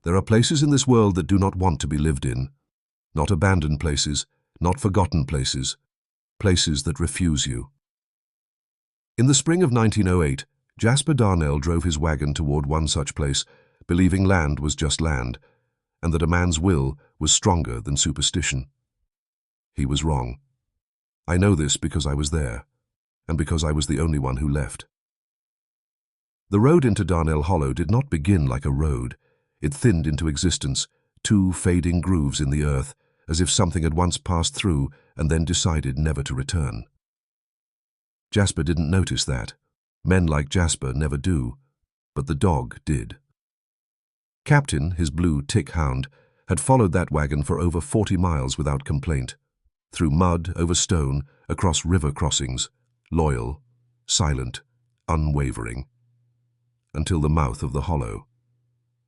There are places in this world that do not want to be lived in. Not abandoned places, not forgotten places, places that refuse you. In the spring of 1908, Jasper Darnell drove his wagon toward one such place, believing land was just land, and that a man's will was stronger than superstition. He was wrong. I know this because I was there, and because I was the only one who left. The road into Darnell Hollow did not begin like a road. It thinned into existence, two fading grooves in the earth, as if something had once passed through and then decided never to return. Jasper didn't notice that. Men like Jasper never do, but the dog did. Captain, his blue tick hound, had followed that wagon for over 40 miles without complaint, through mud, over stone, across river crossings, loyal, silent, unwavering, until the mouth of the hollow.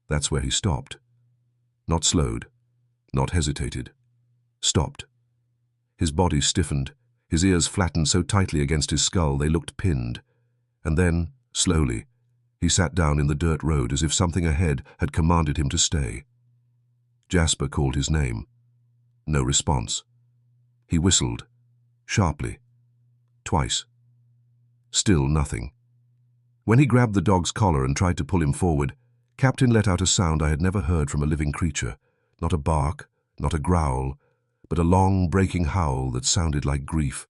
That's where he stopped. Not slowed, not hesitated. Stopped. His body stiffened, his ears flattened so tightly against his skull they looked pinned. And then, slowly, he sat down in the dirt road as if something ahead had commanded him to stay. Jasper called his name. No response. He whistled, sharply, twice. Still nothing. When he grabbed the dog's collar and tried to pull him forward, Captain let out a sound I had never heard from a living creature. Not a bark, not a growl, but a long, breaking howl that sounded like grief.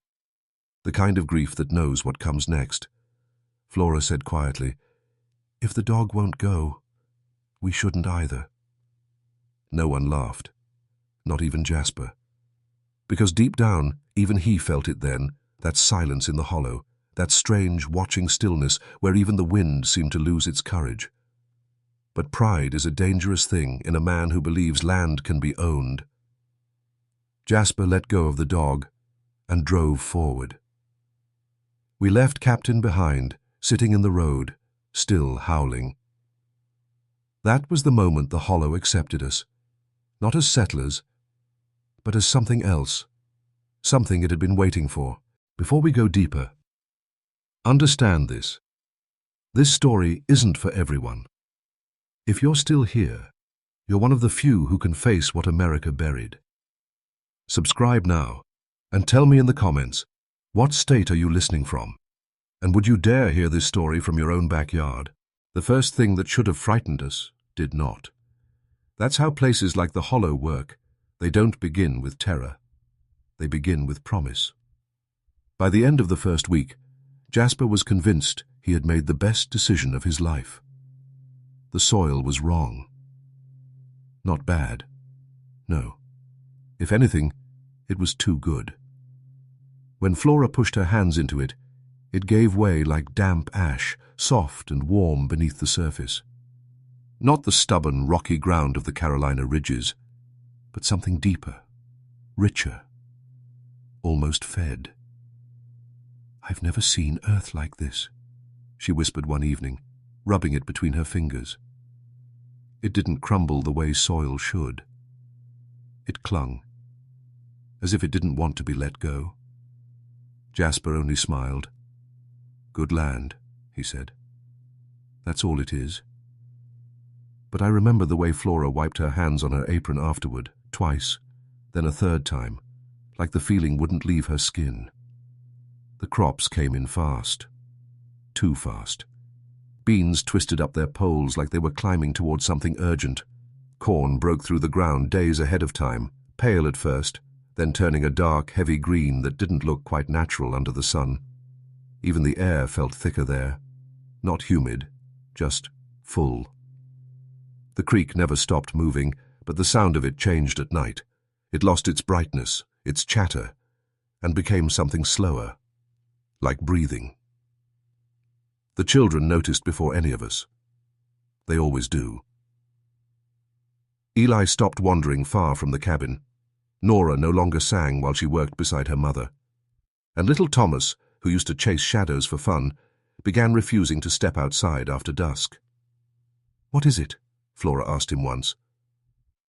The kind of grief that knows what comes next. Flora said quietly, "If the dog won't go, we shouldn't either." No one laughed, not even Jasper. Because deep down, even he felt it then, that silence in the hollow, that strange, watching stillness where even the wind seemed to lose its courage. But pride is a dangerous thing in a man who believes land can be owned. Jasper let go of the dog and drove forward. We left Captain behind, sitting in the road, still howling. That was the moment the hollow accepted us, not as settlers, but as something else, something it had been waiting for. Before we go deeper, understand this. This story isn't for everyone. If you're still here, you're one of the few who can face what America buried. Subscribe now, and tell me in the comments, what state are you listening from? And would you dare hear this story from your own backyard? The first thing that should have frightened us did not. That's how places like the Hollow work. They don't begin with terror. They begin with promise. By the end of the first week, Jasper was convinced he had made the best decision of his life. The soil was wrong. Not bad. No. If anything, it was too good. When Flora pushed her hands into it, it gave way like damp ash, soft and warm beneath the surface. Not the stubborn, rocky ground of the Carolina ridges, but something deeper, richer, almost fed. "I've never seen earth like this," she whispered one evening, rubbing it between her fingers. It didn't crumble the way soil should. It clung, as if it didn't want to be let go. Jasper only smiled. "Good land," he said. "That's all it is." But I remember the way Flora wiped her hands on her apron afterward, twice, then a third time, like the feeling wouldn't leave her skin. The crops came in fast. Too fast. Beans twisted up their poles like they were climbing toward something urgent. Corn broke through the ground days ahead of time, pale at first, then turning a dark, heavy green that didn't look quite natural under the sun. Even the air felt thicker there. Not humid, just full. The creek never stopped moving, but the sound of it changed at night. It lost its brightness, its chatter, and became something slower, like breathing. The children noticed before any of us. They always do. Eli stopped wandering far from the cabin. Nora no longer sang while she worked beside her mother. And little Thomas, who used to chase shadows for fun, began refusing to step outside after dusk. "What is it?" Flora asked him once.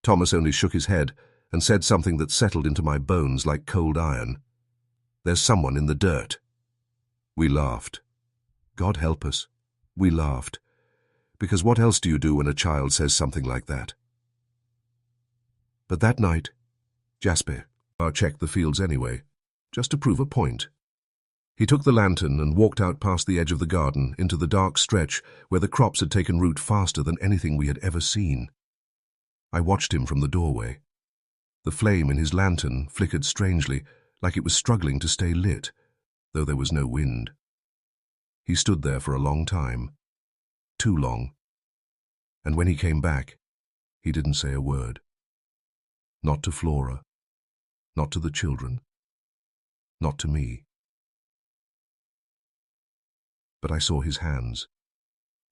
Thomas only shook his head and said something that settled into my bones like cold iron. "There's someone in the dirt." We laughed. God help us. We laughed. Because what else do you do when a child says something like that? But that night, Jasper checked the fields anyway, just to prove a point. He took the lantern and walked out past the edge of the garden into the dark stretch where the crops had taken root faster than anything we had ever seen. I watched him from the doorway. The flame in his lantern flickered strangely, like it was struggling to stay lit, though there was no wind. He stood there for a long time, too long, and when he came back, he didn't say a word. Not to Flora, not to the children, not to me. But I saw his hands.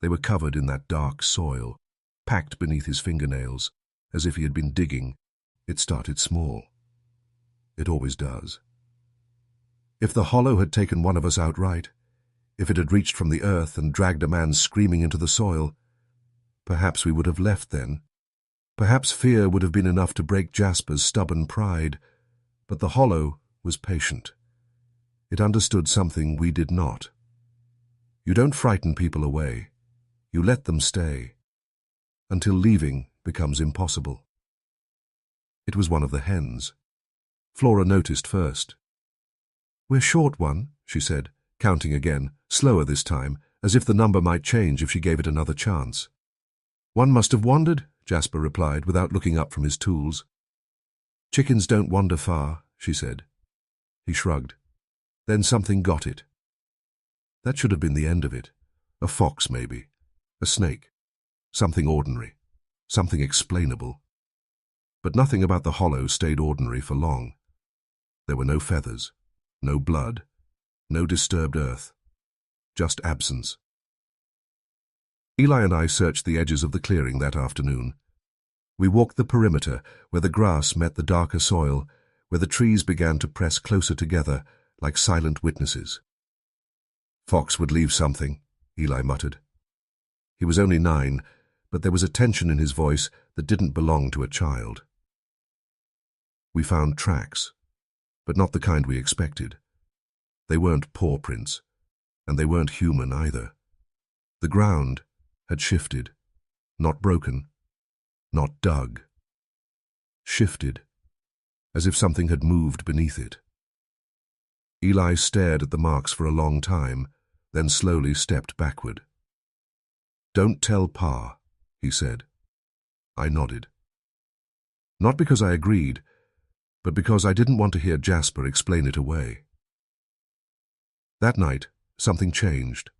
They were covered in that dark soil, packed beneath his fingernails, as if he had been digging. It started small. It always does. If the hollow had taken one of us outright, if it had reached from the earth and dragged a man screaming into the soil, perhaps we would have left then. Perhaps fear would have been enough to break Jasper's stubborn pride, but the hollow was patient. It understood something we did not. You don't frighten people away. You let them stay, until leaving becomes impossible. It was one of the hens. Flora noticed first. "We're short one," she said, counting again, slower this time, as if the number might change if she gave it another chance. "One must have wandered," Jasper replied, without looking up from his tools. "Chickens don't wander far," she said. He shrugged. Then something got it. That should have been the end of it. A fox, maybe. A snake. Something ordinary. Something explainable. But nothing about the hollow stayed ordinary for long. There were no feathers, no blood, no disturbed earth. Just absence. Eli and I searched the edges of the clearing that afternoon. We walked the perimeter, where the grass met the darker soil, where the trees began to press closer together, like silent witnesses. "Fox would leave something," Eli muttered. He was only 9, but there was a tension in his voice that didn't belong to a child. We found tracks, but not the kind we expected. They weren't paw prints, and they weren't human either. The ground had shifted, not broken, not dug. Shifted, as if something had moved beneath it. Eli stared at the marks for a long time, then slowly stepped backward. "Don't tell Pa," he said. I nodded. Not because I agreed, but because I didn't want to hear Jasper explain it away. That night, something changed.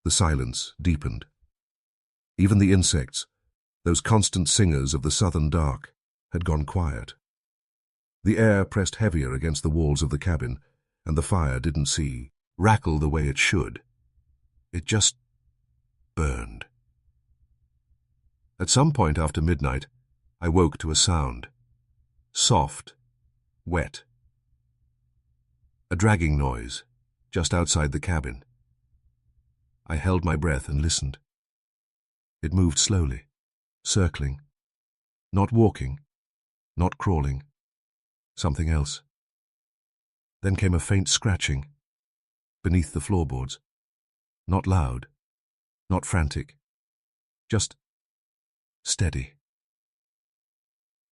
The silence deepened. Even the insects, those constant singers of the southern dark, had gone quiet. The air pressed heavier against the walls of the cabin, and the fire didn't rackle the way it should. It just burned. At some point after midnight, I woke to a sound. Soft, wet. A dragging noise, just outside the cabin. I held my breath and listened. It moved slowly, circling. Not walking, not crawling. Something else. Then came a faint scratching, beneath the floorboards. Not loud, not frantic, just steady.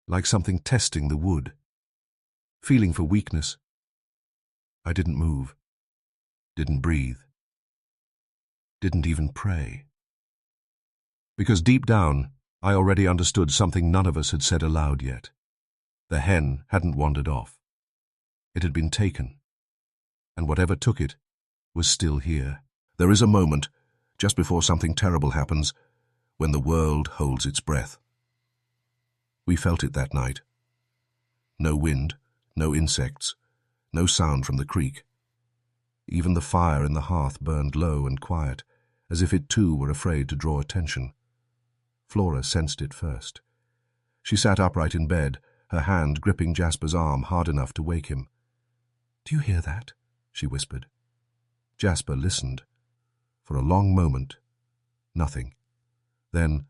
Like something testing the wood, feeling for weakness. I didn't move, didn't breathe, didn't even pray. Because deep down, I already understood something none of us had said aloud yet. The hen hadn't wandered off. It had been taken, and whatever took it was still here. There is a moment, just before something terrible happens, when the world holds its breath. We felt it that night. No wind, no insects, no sound from the creek. Even the fire in the hearth burned low and quiet, as if it too were afraid to draw attention. Flora sensed it first. She sat upright in bed, her hand gripping Jasper's arm hard enough to wake him. "Do you hear that?" she whispered. Jasper listened. For a long moment, nothing. Then,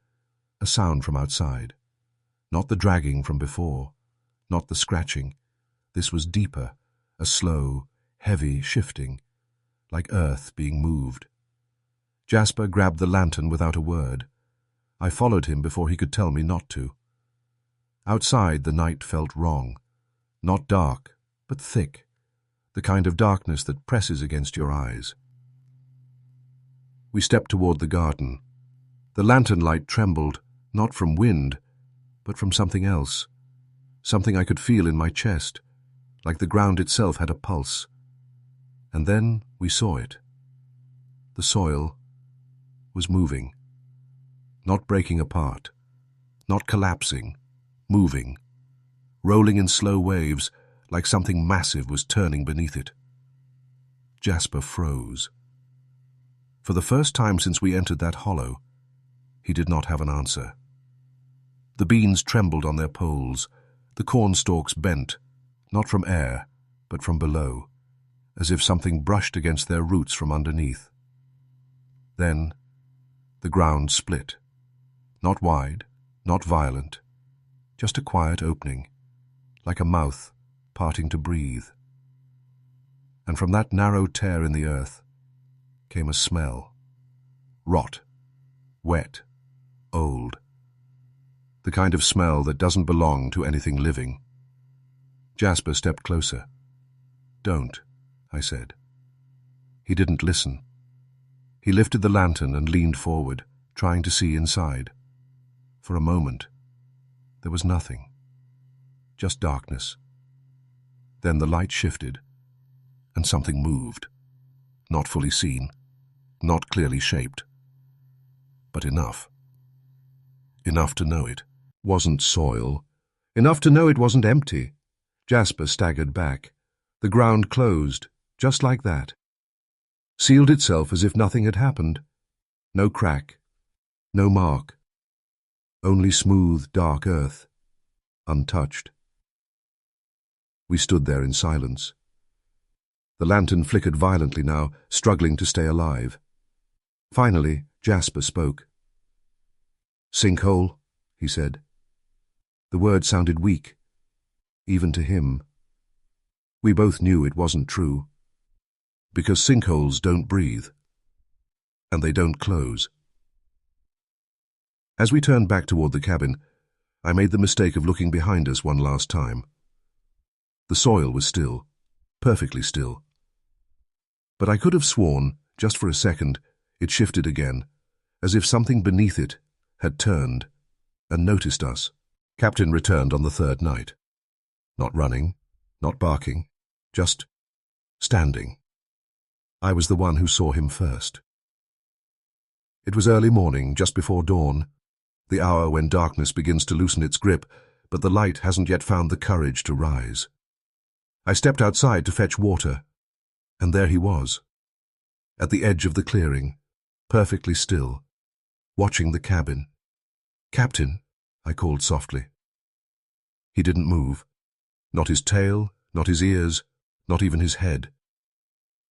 a sound from outside. Not the dragging from before, not the scratching. This was deeper, a slow, heavy shifting, like earth being moved. Jasper grabbed the lantern without a word. I followed him before he could tell me not to. Outside, the night felt wrong. Not dark, but thick, the kind of darkness that presses against your eyes. We stepped toward the garden. The lantern light trembled, not from wind, but from something else, something I could feel in my chest, like the ground itself had a pulse. And then we saw it. The soil was moving, not breaking apart, not collapsing, moving, rolling in slow waves like something massive was turning beneath it. Jasper froze. For the first time since we entered that hollow, he did not have an answer. The beans trembled on their poles, the corn stalks bent, not from air, but from below, as if something brushed against their roots from underneath. Then the ground split, not wide, not violent, just a quiet opening, like a mouth parting to breathe. And from that narrow tear in the earth came a smell. Rot, wet, old. The kind of smell that doesn't belong to anything living. Jasper stepped closer. "Don't," I said. He didn't listen. He lifted the lantern and leaned forward, trying to see inside. For a moment, there was nothing. Just darkness. Then the light shifted, and something moved. Not fully seen, not clearly shaped, but enough. Enough to know it wasn't soil. Enough to know it wasn't empty. Jasper staggered back. The ground closed, just like that. Sealed itself as if nothing had happened. No crack, no mark. Only smooth, dark earth, untouched. We stood there in silence. The lantern flickered violently now, struggling to stay alive. Finally, Jasper spoke. "Sinkhole," he said. The word sounded weak, even to him. We both knew it wasn't true, because sinkholes don't breathe, and they don't close. As we turned back toward the cabin, I made the mistake of looking behind us one last time. The soil was still, perfectly still. But I could have sworn, just for a second, it shifted again, as if something beneath it had turned and noticed us. Captain returned on the third night. Not running, not barking, just standing. I was the one who saw him first. It was early morning, just before dawn, the hour when darkness begins to loosen its grip, but the light hasn't yet found the courage to rise. I stepped outside to fetch water, and there he was, at the edge of the clearing, perfectly still, watching the cabin. "Captain," I called softly. He didn't move. Not his tail, not his ears, not even his head.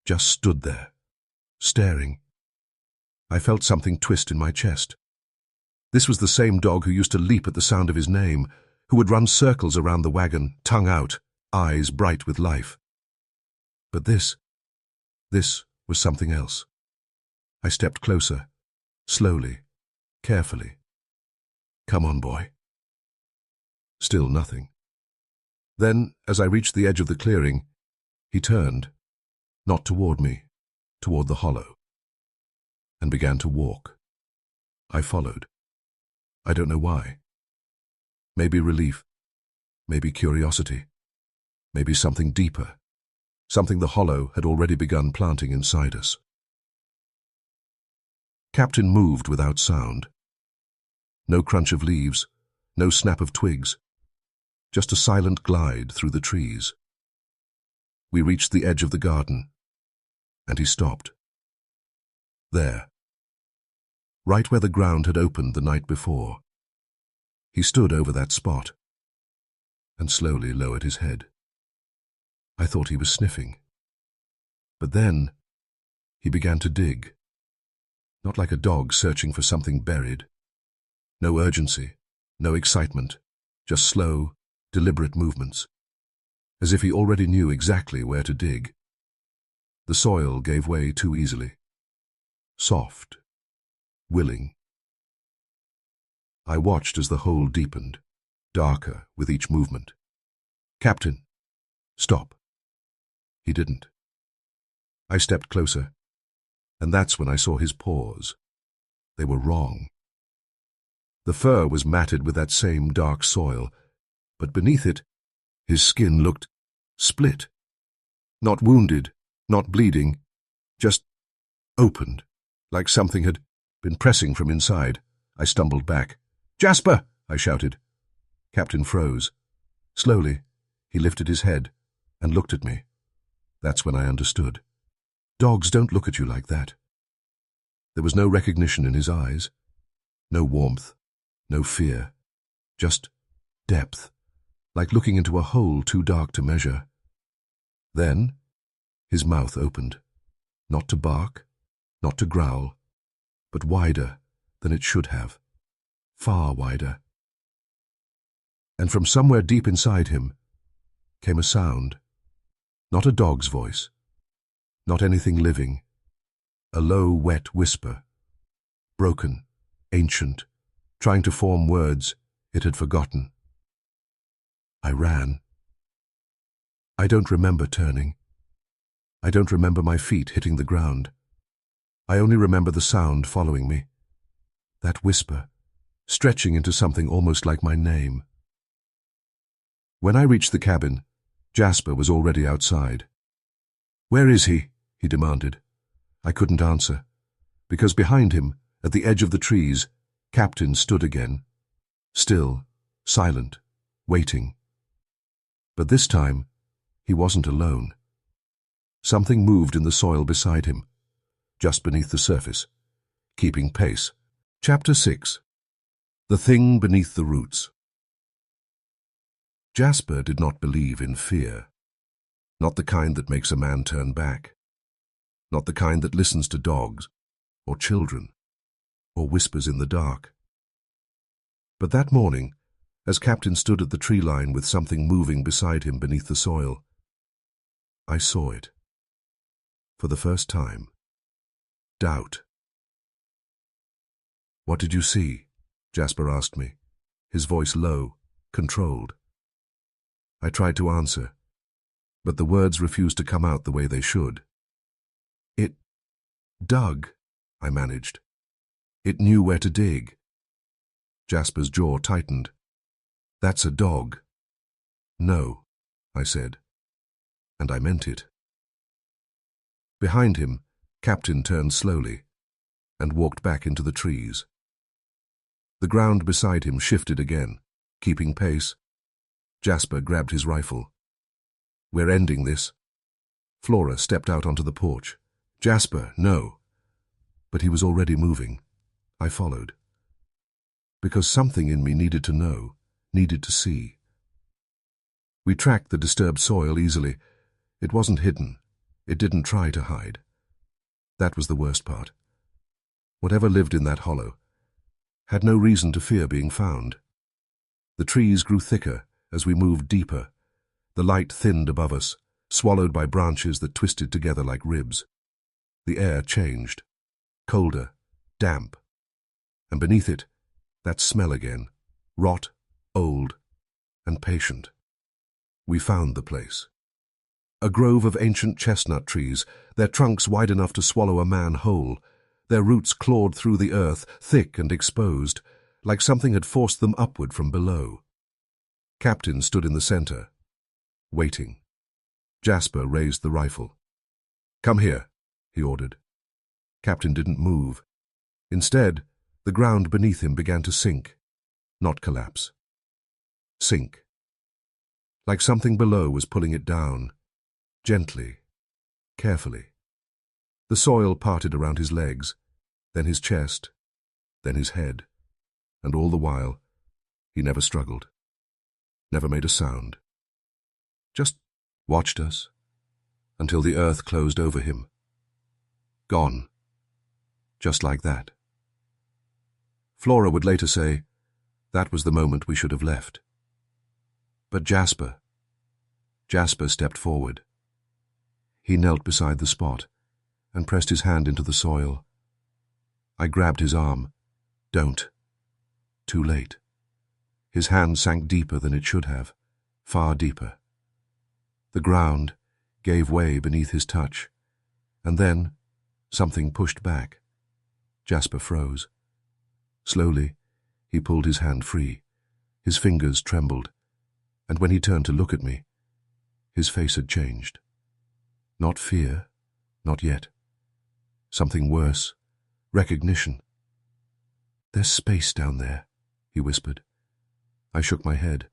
Just stood there, staring. I felt something twist in my chest. This was the same dog who used to leap at the sound of his name, who would run circles around the wagon, tongue out, eyes bright with life. But this was something else. I stepped closer, slowly, carefully. "Come on, boy." Still nothing. Then, as I reached the edge of the clearing, he turned, not toward me, toward the hollow, and began to walk. I followed. I don't know why. Maybe relief, maybe curiosity, maybe something deeper, something the hollow had already begun planting inside us. Captain moved without sound. No crunch of leaves, no snap of twigs, just a silent glide through the trees. We reached the edge of the garden, and he stopped. There, right where the ground had opened the night before. He stood over that spot, and slowly lowered his head. I thought he was sniffing. But then, he began to dig. Not like a dog searching for something buried. No urgency, no excitement, just slow, deliberate movements, as if he already knew exactly where to dig. The soil gave way too easily. Soft, willing. I watched as the hole deepened, darker with each movement. "Captain, stop." He didn't. I stepped closer, and that's when I saw his paws. They were wrong. The fur was matted with that same dark soil, but beneath it, his skin looked split. Not wounded, not bleeding, just opened, like something had been pressing from inside. I stumbled back. "Jasper!" I shouted. Captain froze. Slowly, he lifted his head and looked at me. That's when I understood. Dogs don't look at you like that. There was no recognition in his eyes, no warmth, no fear, just depth, like looking into a hole too dark to measure. Then, his mouth opened, not to bark, not to growl, but wider than it should have, far wider. And from somewhere deep inside him came a sound, not a dog's voice, not anything living, a low, wet whisper, broken, ancient, trying to form words it had forgotten. I ran. I don't remember turning. I don't remember my feet hitting the ground. I only remember the sound following me. That whisper, stretching into something almost like my name. When I reached the cabin, Jasper was already outside. "Where is he?" he demanded. I couldn't answer, because behind him, at the edge of the trees, Captain stood again, still, silent, waiting. But this time, he wasn't alone. Something moved in the soil beside him, just beneath the surface, keeping pace. Chapter 6. The Thing Beneath the Roots. Jasper did not believe in fear, not the kind that makes a man turn back, not the kind that listens to dogs, or children, or whispers in the dark. But that morning, as Captain stood at the tree line with something moving beside him beneath the soil, I saw it. For the first time. Doubt. "What did you see?" Jasper asked me, his voice low, controlled. I tried to answer, but the words refused to come out the way they should. "It dug," I managed. "It knew where to dig." Jasper's jaw tightened. "That's a dog." "No," I said, and I meant it. Behind him, Captain turned slowly and walked back into the trees. The ground beside him shifted again, keeping pace. Jasper grabbed his rifle. "We're ending this." Flora stepped out onto the porch. "Jasper, no." But he was already moving. I followed. Because something in me needed to know, needed to see. We tracked the disturbed soil easily. It wasn't hidden. It didn't try to hide. That was the worst part. Whatever lived in that hollow had no reason to fear being found. The trees grew thicker as we moved deeper. The light thinned above us, swallowed by branches that twisted together like ribs. The air changed, colder, damp, and beneath it, that smell again, rot, old, and patient. We found the place. A grove of ancient chestnut trees, their trunks wide enough to swallow a man whole, their roots clawed through the earth, thick and exposed, like something had forced them upward from below. Captain stood in the center, waiting. Jasper raised the rifle. "Come here," he ordered. Captain didn't move. Instead, the ground beneath him began to sink, not collapse. Sink. Like something below was pulling it down, gently, carefully. The soil parted around his legs, then his chest, then his head, and all the while, he never struggled, never made a sound. Just watched us, until the earth closed over him. Gone. Just like that. Flora would later say, that was the moment we should have left. But Jasper stepped forward. He knelt beside the spot and pressed his hand into the soil. I grabbed his arm. Don't. Too late. His hand sank deeper than it should have, far deeper. The ground gave way beneath his touch, and then something pushed back. Jasper froze. Slowly, he pulled his hand free. His fingers trembled, and when he turned to look at me, his face had changed. Not fear, not yet. Something worse, recognition. "There's space down there," he whispered. I shook my head.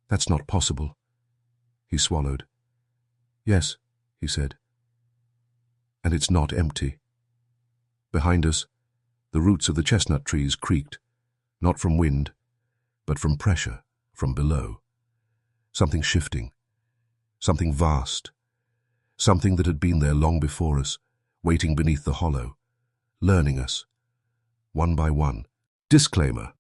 "That's not possible." He swallowed. "Yes," he said. "And it's not empty." Behind us, the roots of the chestnut trees creaked, not from wind, but from pressure from below. Something shifting, something vast, something that had been there long before us, waiting beneath the hollow, learning us, one by one. Disclaimer.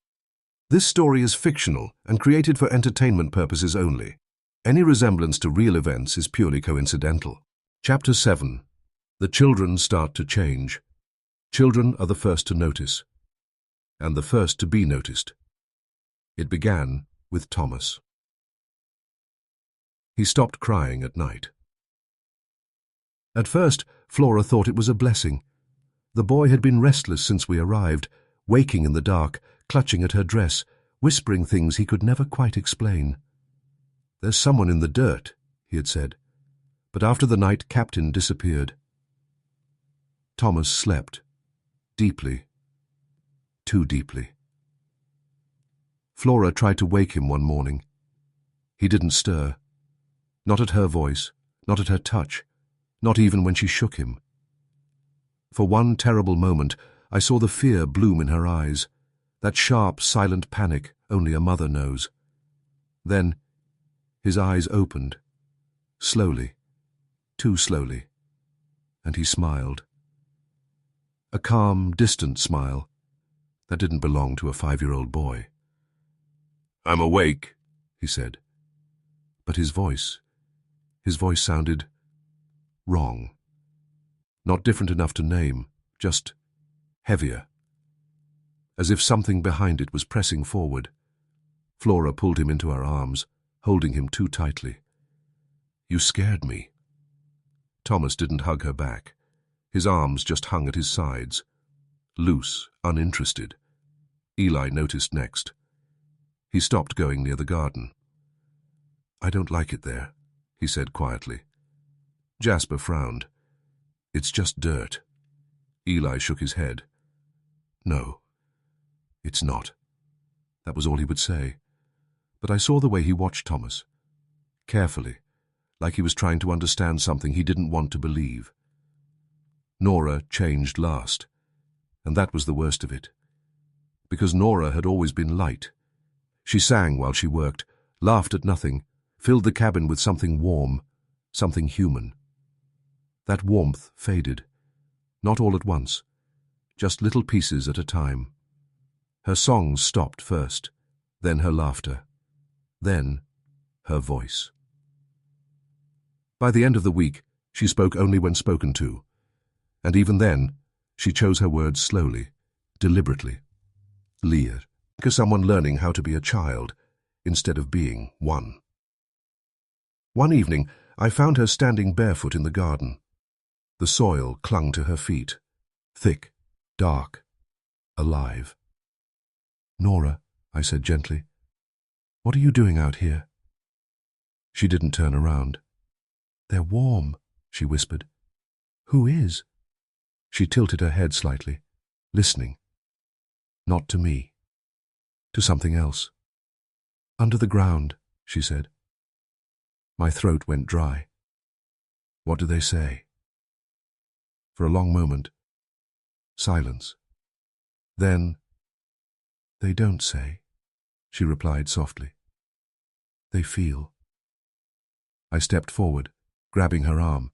This story is fictional and created for entertainment purposes only. Any resemblance to real events is purely coincidental. Chapter 7. The children start to change. Children are the first to notice, and the first to be noticed. It began with Thomas. He stopped crying at night. At first, Flora thought it was a blessing. The boy had been restless since we arrived, waking in the dark, clutching at her dress, whispering things he could never quite explain. "There's someone in the dirt," he had said. But after the night captain disappeared, Thomas slept, deeply, too deeply. Flora tried to wake him one morning. He didn't stir. Not at her voice, not at her touch, not even when she shook him. For one terrible moment, I saw the fear bloom in her eyes, that sharp, silent panic only a mother knows. Then his eyes opened, slowly, too slowly, and he smiled. A calm, distant smile that didn't belong to a 5-year-old boy. "I'm awake," he said. But his voice sounded wrong. Not different enough to name, just heavier. As if something behind it was pressing forward. Flora pulled him into her arms, holding him too tightly. "You scared me." Thomas didn't hug her back. His arms just hung at his sides, loose, uninterested. Eli noticed next. He stopped going near the garden. "I don't like it there," he said quietly. Jasper frowned. "It's just dirt." Eli shook his head. "No, it's not." That was all he would say. But I saw the way he watched Thomas, carefully, like he was trying to understand something he didn't want to believe. Nora changed last, and that was the worst of it. Because Nora had always been light. She sang while she worked, laughed at nothing, filled the cabin with something warm, something human. That warmth faded, not all at once, just little pieces at a time. Her songs stopped first, then her laughter, then her voice. By the end of the week, she spoke only when spoken to, and even then, she chose her words slowly, deliberately. Lear, like someone learning how to be a child instead of being one. One evening, I found her standing barefoot in the garden. The soil clung to her feet, thick, dark, alive. "Nora," I said gently, "what are you doing out here?" She didn't turn around. "They're warm," she whispered. "Who is?" She tilted her head slightly, listening. Not to me. To something else. "Under the ground," she said. My throat went dry. "What do they say?" For a long moment, silence. Then, "They don't say," she replied softly. "They feel." I stepped forward, grabbing her arm.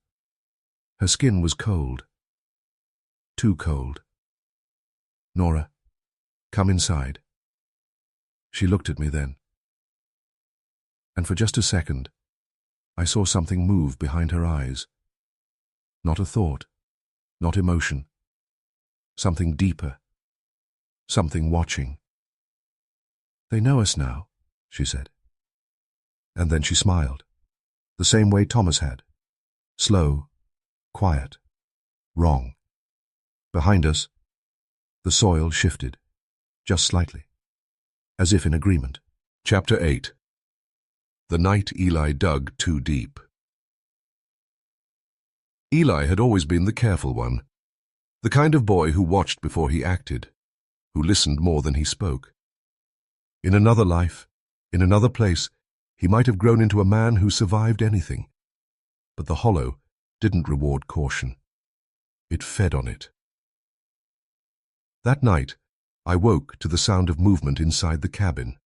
Her skin was cold. Too cold. "Nora, come inside." She looked at me then. And for just a second, I saw something move behind her eyes. Not a thought, not emotion. Something deeper. Something watching. "They know us now," she said. And then she smiled, the same way Thomas had. Slow, quiet, wrong. Behind us, the soil shifted, just slightly, as if in agreement. Chapter 8. The night Eli dug too deep. Eli had always been the careful one, the kind of boy who watched before he acted, who listened more than he spoke. In another life, in another place, he might have grown into a man who survived anything. But the hollow didn't reward caution. It fed on it. That night, I woke to the sound of movement inside the cabin.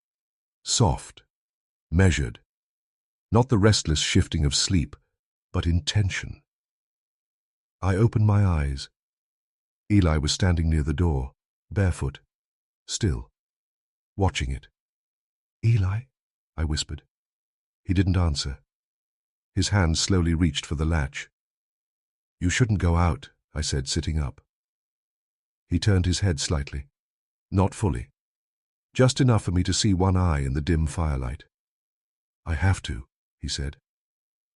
Soft, measured. Not the restless shifting of sleep, but intention. I opened my eyes. Eli was standing near the door, barefoot, still, watching it. "Eli?" I whispered. He didn't answer. His hand slowly reached for the latch. "You shouldn't go out," I said, sitting up. He turned his head slightly. Not fully. Just enough for me to see one eye in the dim firelight. "I have to," he said.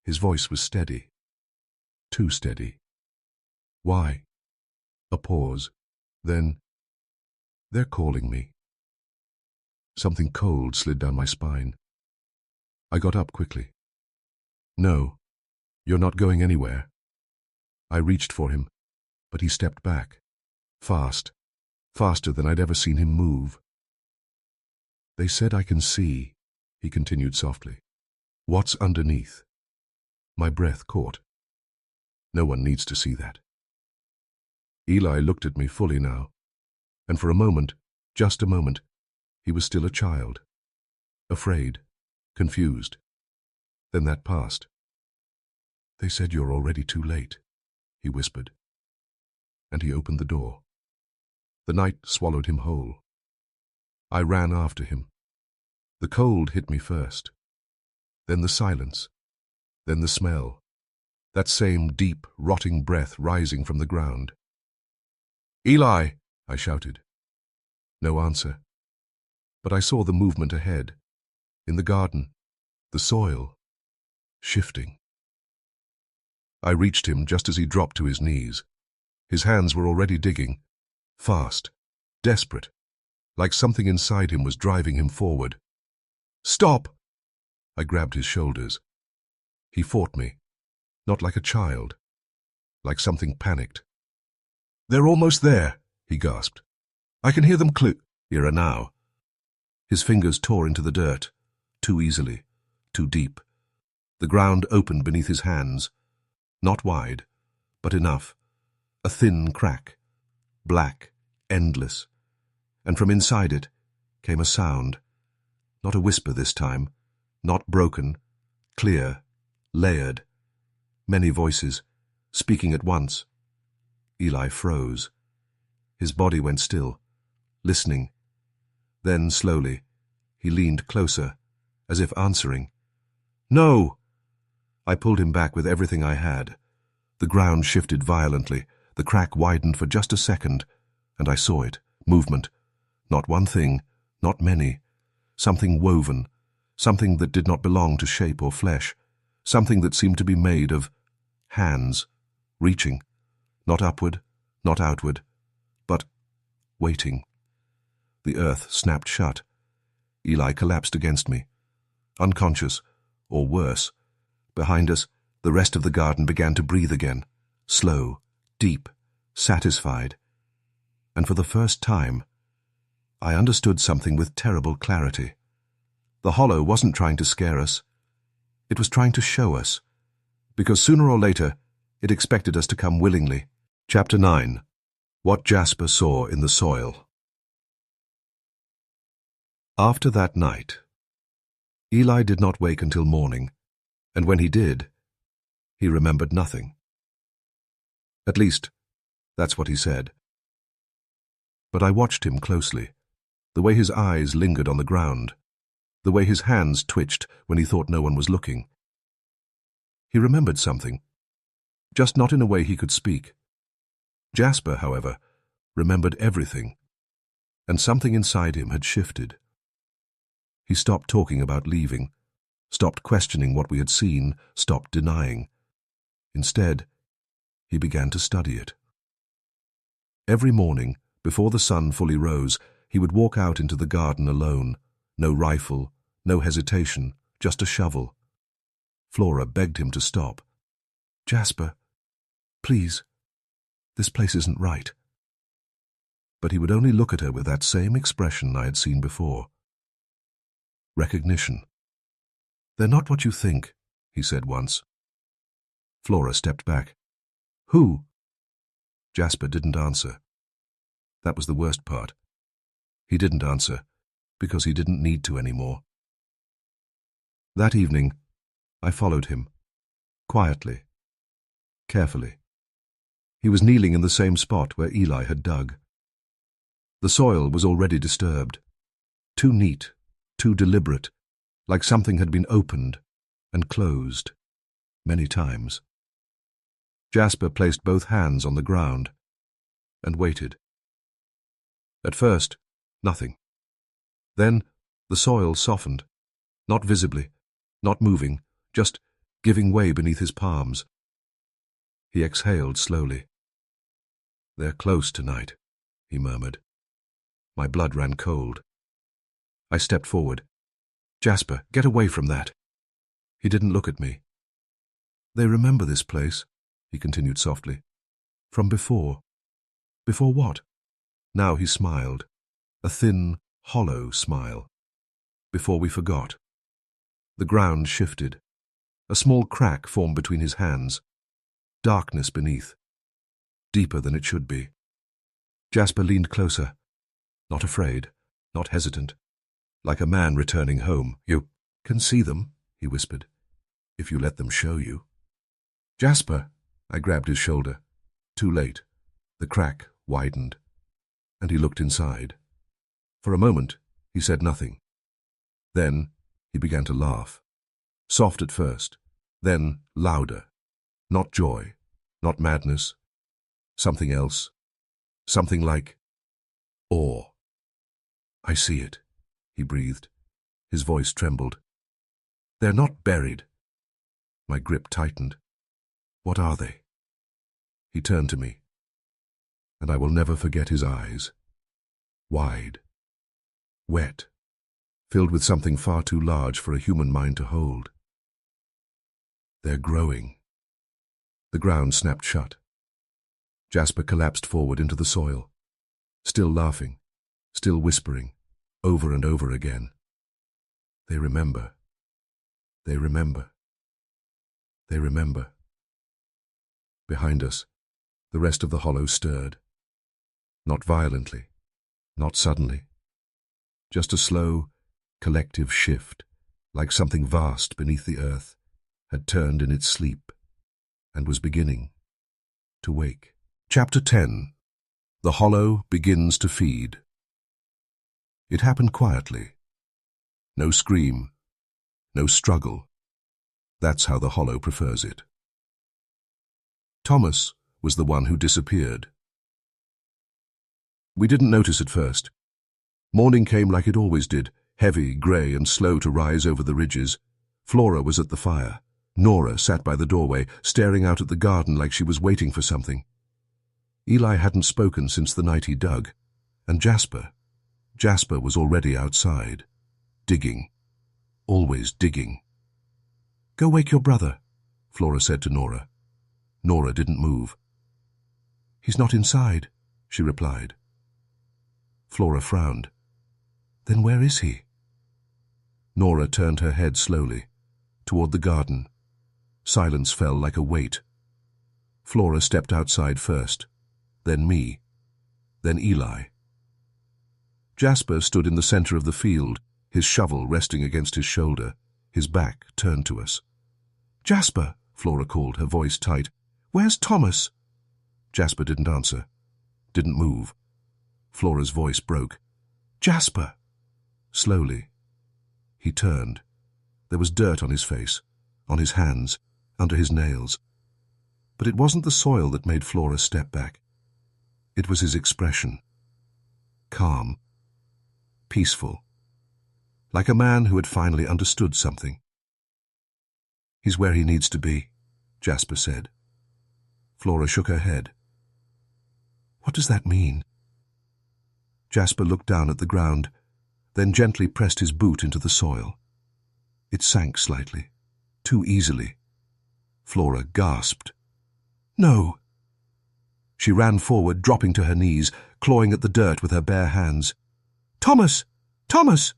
His voice was steady. Too steady. "Why?" A pause. Then, "They're calling me." Something cold slid down my spine. I got up quickly. "No, you're not going anywhere." I reached for him, but he stepped back. Fast. Faster than I'd ever seen him move. "They said I can see," he continued softly. "What's underneath?" My breath caught. No one needs to see that. Eli looked at me fully now, and for a moment, just a moment, he was still a child. Afraid, confused. Then that passed. "They said you're already too late," he whispered. And he opened the door. The night swallowed him whole. I ran after him. The cold hit me first. Then the silence. Then the smell. That same deep, rotting breath rising from the ground. "Eli!" I shouted. No answer. But I saw the movement ahead. In the garden. The soil. Shifting. I reached him just as he dropped to his knees. His hands were already digging. Fast. Desperate. Like something inside him was driving him forward. "Stop!" I grabbed his shoulders. He fought me. Not like a child. Like something panicked. "They're almost there," he gasped. "I can hear them clearer now." His fingers tore into the dirt. Too easily. Too deep. The ground opened beneath his hands. Not wide, but enough. A thin crack. Black. Endless. And from inside it came a sound. Not a whisper this time. Not broken. Clear. Layered. Many voices, speaking at once. Eli froze. His body went still, listening. Then, slowly, he leaned closer, as if answering. "No!" I pulled him back with everything I had. The ground shifted violently. The crack widened for just a second, and I saw it. Movement. Not one thing, not many. Something woven. Something that did not belong to shape or flesh. Something that seemed to be made of hands, reaching. Not upward, not outward, but waiting. The earth snapped shut. Eli collapsed against me. Unconscious, or worse. Behind us, the rest of the garden began to breathe again. Slow, deep, satisfied. And for the first time, I understood something with terrible clarity. The hollow wasn't trying to scare us. It was trying to show us. Because sooner or later, it expected us to come willingly. Chapter 9. What Jasper Saw in the Soil. After that night, Eli did not wake until morning, and when he did, he remembered nothing. At least, that's what he said. But I watched him closely, the way his eyes lingered on the ground, the way his hands twitched when he thought no one was looking. He remembered something, just not in a way he could speak. Jasper, however, remembered everything, and something inside him had shifted. He stopped talking about leaving, stopped questioning what we had seen, stopped denying. Instead, he began to study it. Every morning, before the sun fully rose, he would walk out into the garden alone. No rifle, no hesitation, just a shovel. Flora begged him to stop. "Jasper, please, this place isn't right." But he would only look at her with that same expression I had seen before. Recognition. "They're not what you think," he said once. Flora stepped back. "Who?" Jasper didn't answer. That was the worst part. He didn't answer, because he didn't need to anymore. That evening, I followed him, quietly, carefully. He was kneeling in the same spot where Eli had dug. The soil was already disturbed, too neat, too deliberate, like something had been opened and closed many times. Jasper placed both hands on the ground and waited. At first, nothing. Then the soil softened, not visibly, not moving, just giving way beneath his palms. He exhaled slowly. "They're close tonight," he murmured. My blood ran cold. I stepped forward. "Jasper, get away from that." He didn't look at me. "They remember this place," he continued softly. "From before." "Before what?" Now he smiled, a thin, hollow smile. "Before we forgot." The ground shifted. A small crack formed between his hands. Darkness beneath. Deeper than it should be. Jasper leaned closer. Not afraid, not hesitant. Like a man returning home. "You can see them," he whispered, "if you let them show you." "Jasper!" I grabbed his shoulder. Too late. The crack widened, and he looked inside. For a moment, he said nothing. Then he began to laugh. Soft at first, then louder. Not joy, not madness. Something else. Something like awe. "I see it," he breathed. His voice trembled. "They're not buried." My grip tightened. "What are they?" He turned to me, and I will never forget his eyes. Wide. Wet. Filled with something far too large for a human mind to hold. "They're growing." The ground snapped shut. Jasper collapsed forward into the soil, still laughing, still whispering, over and over again. "They remember. They remember. They remember." Behind us, the rest of the hollow stirred. Not violently, not suddenly. Just a slow, collective shift, like something vast beneath the earth had turned in its sleep and was beginning to wake. Chapter 10. The Hollow Begins to Feed. It happened quietly. No scream, no struggle. That's how the Hollow prefers it. Thomas was the one who disappeared. We didn't notice at first. Morning came like it always did, heavy, grey and slow to rise over the ridges. Flora was at the fire. Nora sat by the doorway, staring out at the garden like she was waiting for something. Eli hadn't spoken since the night he dug. And Jasper was already outside, digging, always digging. "Go wake your brother," Flora said to Nora. Nora didn't move. "He's not inside," she replied. Flora frowned. "Then where is he?" Nora turned her head slowly, toward the garden. Silence fell like a weight. Flora stepped outside first, then me, then Eli. Jasper stood in the center of the field, his shovel resting against his shoulder, his back turned to us. "Jasper," Flora called, her voice tight. "Where's Thomas?" Jasper didn't answer, didn't move. Flora's voice broke. "Jasper!" Slowly. He turned. There was dirt on his face, on his hands, under his nails. But it wasn't the soil that made Flora step back. It was his expression. Calm. Peaceful. like a man who had finally understood something. "He's where he needs to be," Jasper said. Flora shook her head. "What does that mean?" Jasper looked down at the ground, then gently pressed his boot into the soil. It sank slightly, too easily. Flora gasped. "No!" She ran forward, dropping to her knees, clawing at the dirt with her bare hands. "Thomas! Thomas!"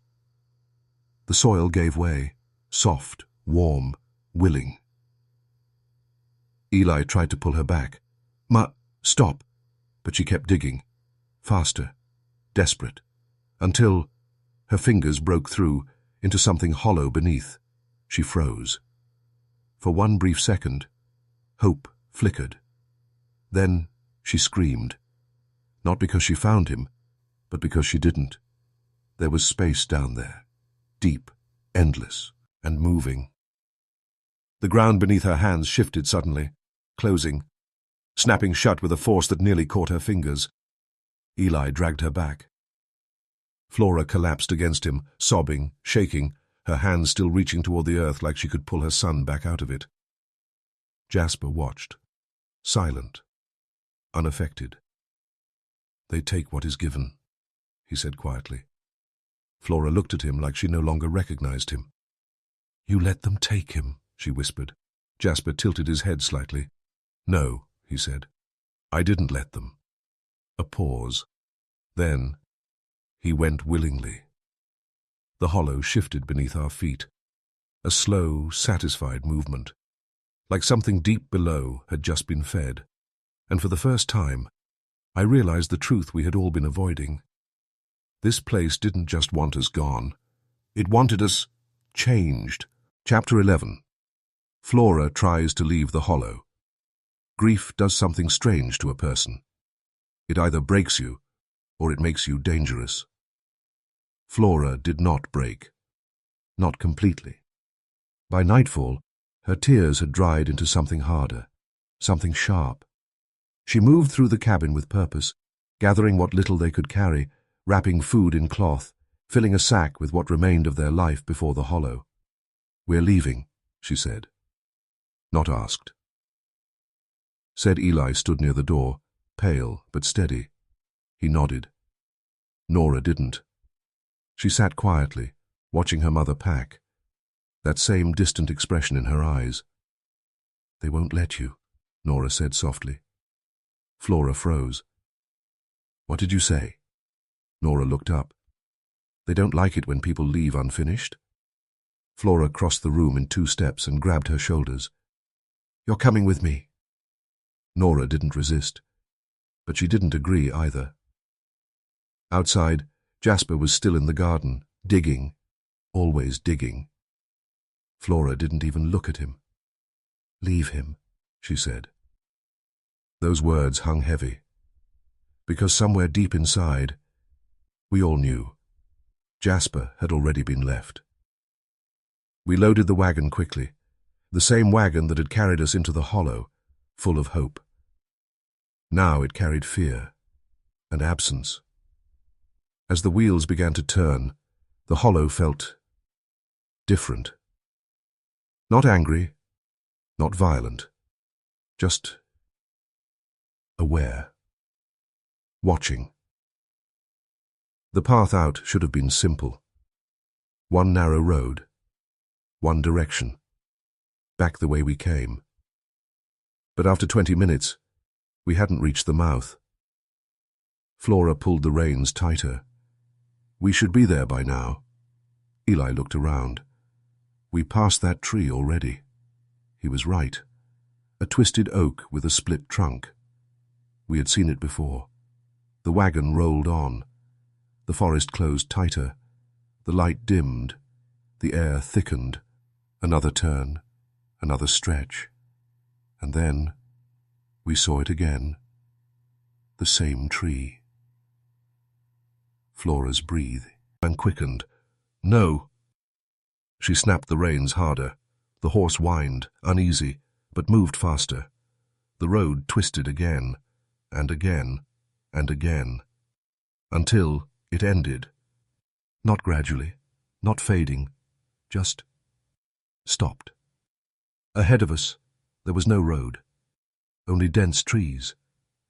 The soil gave way, soft, warm, willing. Eli tried to pull her back. Stop!" But she kept digging, faster, desperate, until her fingers broke through into something hollow beneath. She froze. For one brief second, hope flickered. Then she screamed, not because she found him, but because she didn't. There was space down there, deep, endless, and moving. The ground beneath her hands shifted suddenly, closing, snapping shut with a force that nearly caught her fingers. Eli dragged her back. Flora collapsed against him, sobbing, shaking, her hands still reaching toward the earth like she could pull her son back out of it. Jasper watched, silent, unaffected. "They take what is given," he said quietly. Flora looked at him like she no longer recognized him. "You let them take him," she whispered. Jasper tilted his head slightly. "No," he said. "I didn't let them." A pause. Then he went willingly. The hollow shifted beneath our feet, a slow, satisfied movement, like something deep below had just been fed, and for the first time, I realized the truth we had all been avoiding. This place didn't just want us gone. It wanted us changed. Chapter 11. Flora tries to leave the hollow. Grief does something strange to a person. It either breaks you, or it makes you dangerous. Flora did not break. Not completely. By nightfall, her tears had dried into something harder, something sharp. She moved through the cabin with purpose, gathering what little they could carry, wrapping food in cloth, filling a sack with what remained of their life before the hollow. "We're leaving," she said. Not asked. Said Eli stood near the door, pale but steady. He nodded. Nora didn't. She sat quietly, watching her mother pack, that same distant expression in her eyes. "They won't let you," Nora said softly. Flora froze. "What did you say?" Nora looked up. "They don't like it when people leave unfinished." Flora crossed the room in 2 steps and grabbed her shoulders. "You're coming with me." Nora didn't resist, but she didn't agree either. Outside, Jasper was still in the garden, digging, always digging. Flora didn't even look at him. "Leave him," she said. Those words hung heavy, because somewhere deep inside, we all knew, Jasper had already been left. We loaded the wagon quickly, the same wagon that had carried us into the hollow, full of hope. Now it carried fear and absence. As the wheels began to turn, the hollow felt different. Not angry, not violent, just aware, watching. The path out should have been simple. One narrow road, one direction, back the way we came. But after 20 minutes, we hadn't reached the mouth. Flora pulled the reins tighter. We should be there by now. Eli looked around. We passed that tree already. He was right. A twisted oak with a split trunk. We had seen it before. The wagon rolled on. The forest closed tighter. The light dimmed. The air thickened. Another turn. Another stretch. And then we saw it again. The same tree. Flora's breathing quickened. "No!" She snapped the reins harder. The horse whined, uneasy, but moved faster. The road twisted again, and again, and again, until it ended. Not gradually, not fading, just stopped. Ahead of us, there was no road, only dense trees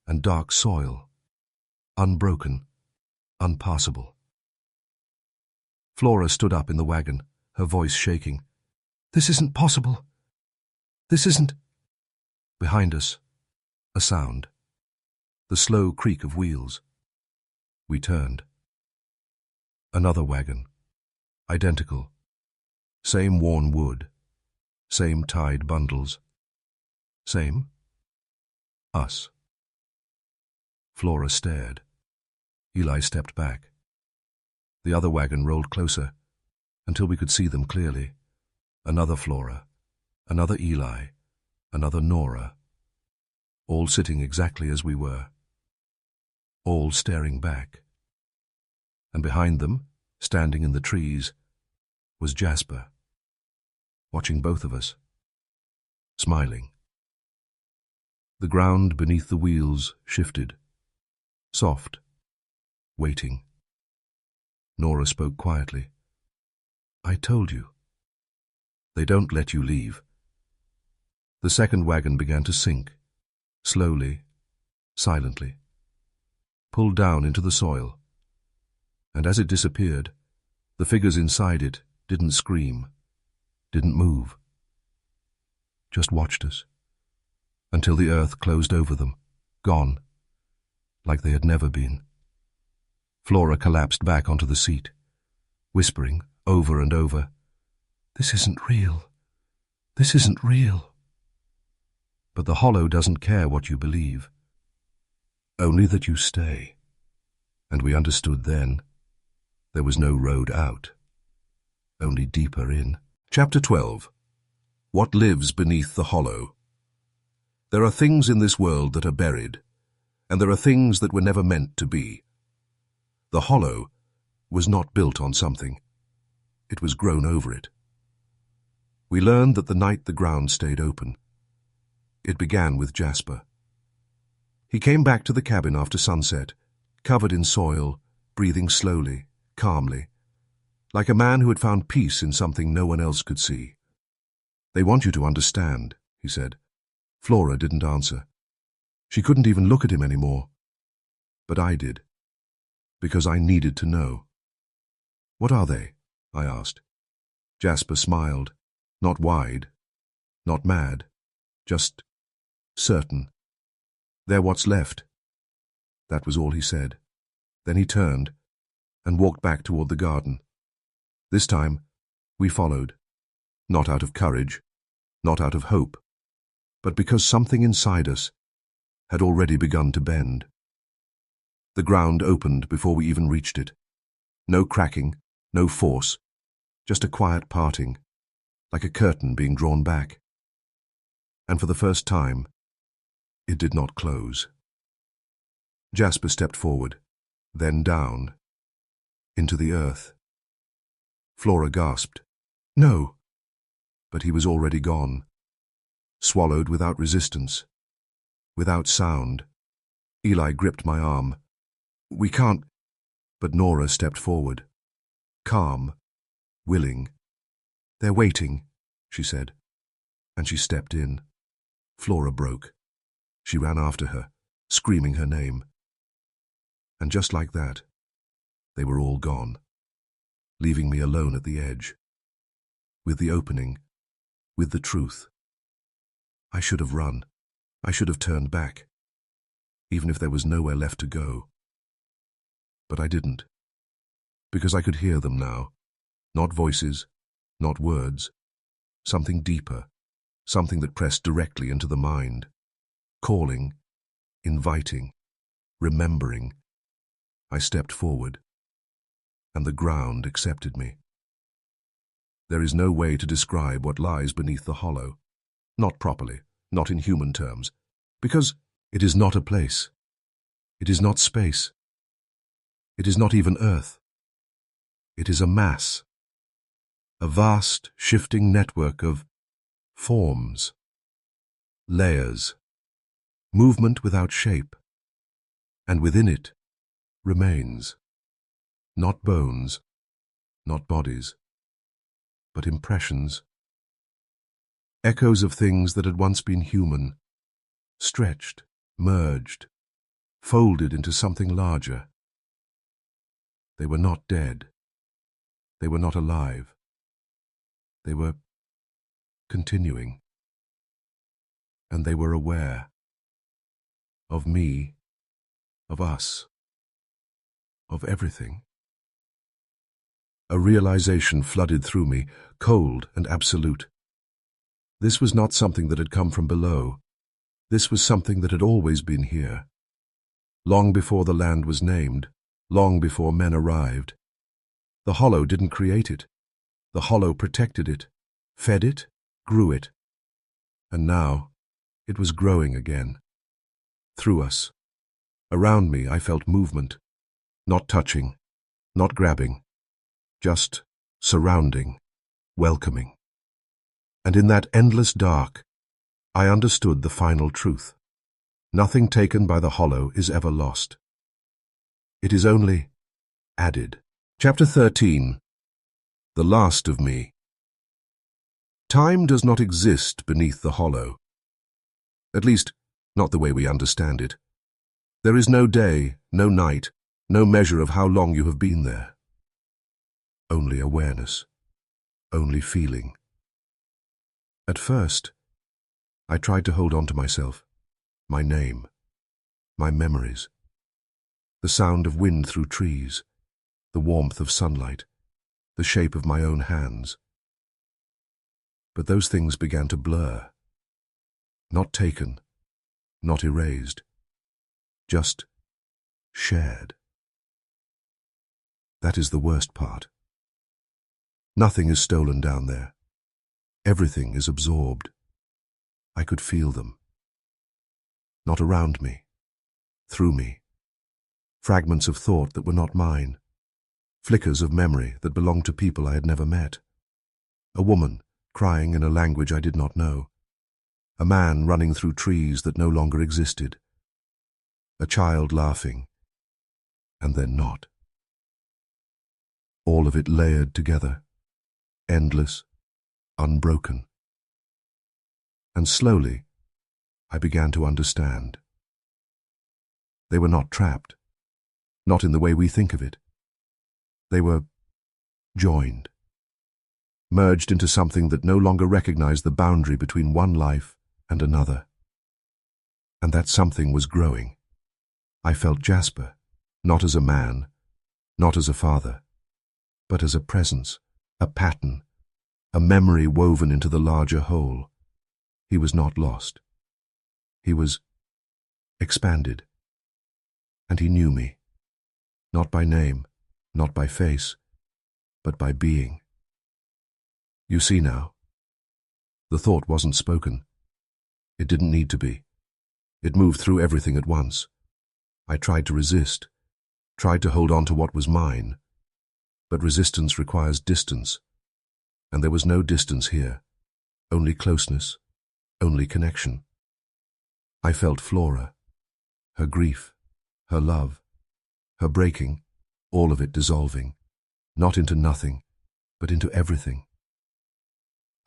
and dark soil, unbroken, unpassable. Flora stood up in the wagon, her voice shaking. "This isn't possible. This isn't—" Behind us, a sound. The slow creak of wheels. We turned. Another wagon. Identical. Same worn wood. Same tied bundles. Same. Us. Flora stared. Eli stepped back. The other wagon rolled closer, until we could see them clearly. Another Flora, another Eli, another Nora, all sitting exactly as we were, all staring back. And behind them, standing in the trees, was Jasper, watching both of us, smiling. The ground beneath the wheels shifted, soft, waiting. Nora spoke quietly. "I told you. They don't let you leave." The second wagon began to sink, slowly, silently, pulled down into the soil. And as it disappeared, the figures inside it didn't scream, didn't move, just watched us, until the earth closed over them, gone, like they had never been. Flora collapsed back onto the seat, whispering over and over, "This isn't real. This isn't real." But the Hollow doesn't care what you believe, only that you stay. And we understood then there was no road out, only deeper in. Chapter 12. What lives beneath the Hollow? There are things in this world that are buried, and there are things that were never meant to be. The Hollow was not built on something. It was grown over it. We learned that the night the ground stayed open. It began with Jasper. He came back to the cabin after sunset, covered in soil, breathing slowly, calmly, like a man who had found peace in something no one else could see. "They want you to understand," he said. Flora didn't answer. She couldn't even look at him anymore. But I did, because I needed to know. "What are they?" I asked. Jasper smiled, not wide, not mad, just certain. "They're what's left." That was all he said. Then he turned and walked back toward the garden. This time, we followed, not out of courage, not out of hope, but because something inside us had already begun to bend. The ground opened before we even reached it. No cracking, no force, just a quiet parting, like a curtain being drawn back. And for the first time, it did not close. Jasper stepped forward, then down, into the earth. Flora gasped, "No!" But he was already gone, swallowed without resistance, without sound. Eli gripped my arm. "We can't—" But Nora stepped forward, calm, willing. "They're waiting," she said, and she stepped in. Flora broke. She ran after her, screaming her name. And just like that, they were all gone, leaving me alone at the edge, with the opening, with the truth. I should have run. I should have turned back, even if there was nowhere left to go. But I didn't, because I could hear them now. Not voices, not words. Something deeper, something that pressed directly into the mind. Calling, inviting, remembering. I stepped forward, and the ground accepted me. There is no way to describe what lies beneath the Hollow. Not properly, not in human terms, because it is not a place. It is not space. It is not even Earth. It is a mass, a vast, shifting network of forms, layers, movement without shape, and within it remains, not bones, not bodies, but impressions. Echoes of things that had once been human, stretched, merged, folded into something larger. They were not dead. They were not alive. They were continuing. And they were aware of me, of us, of everything. A realization flooded through me, cold and absolute. This was not something that had come from below. This was something that had always been here. Long before the land was named, long before men arrived. The hollow didn't create it. The hollow protected it, fed it, grew it. And now, it was growing again. Through us. Around me I felt movement. Not touching, not grabbing. Just surrounding, welcoming. And in that endless dark, I understood the final truth. Nothing taken by the hollow is ever lost. It is only added. Chapter 13. The Last of Me. Time does not exist beneath the hollow. At least, not the way we understand it. There is no day, no night, no measure of how long you have been there. Only awareness. Only feeling. At first, I tried to hold on to myself, my name, my memories, the sound of wind through trees, the warmth of sunlight, the shape of my own hands. But those things began to blur. Not taken, not erased, just shared. That is the worst part. Nothing is stolen down there. Everything is absorbed. I could feel them. Not around me, through me. Fragments of thought that were not mine. Flickers of memory that belonged to people I had never met. A woman crying in a language I did not know. A man running through trees that no longer existed. A child laughing, and then not. All of it layered together, endless, unbroken. And slowly, I began to understand. They were not trapped, not in the way we think of it. They were joined, merged into something that no longer recognized the boundary between one life and another. And that something was growing. I felt Jasper, not as a man, not as a father, but as a presence, a pattern, a memory woven into the larger whole. He was not lost. He was expanded. And he knew me, not by name, not by face, but by being. You see now, the thought wasn't spoken. It didn't need to be. It moved through everything at once. I tried to resist, tried to hold on to what was mine, but resistance requires distance, and there was no distance here, only closeness, only connection. I felt Flora, her grief, her love, her breaking, all of it dissolving, not into nothing, but into everything.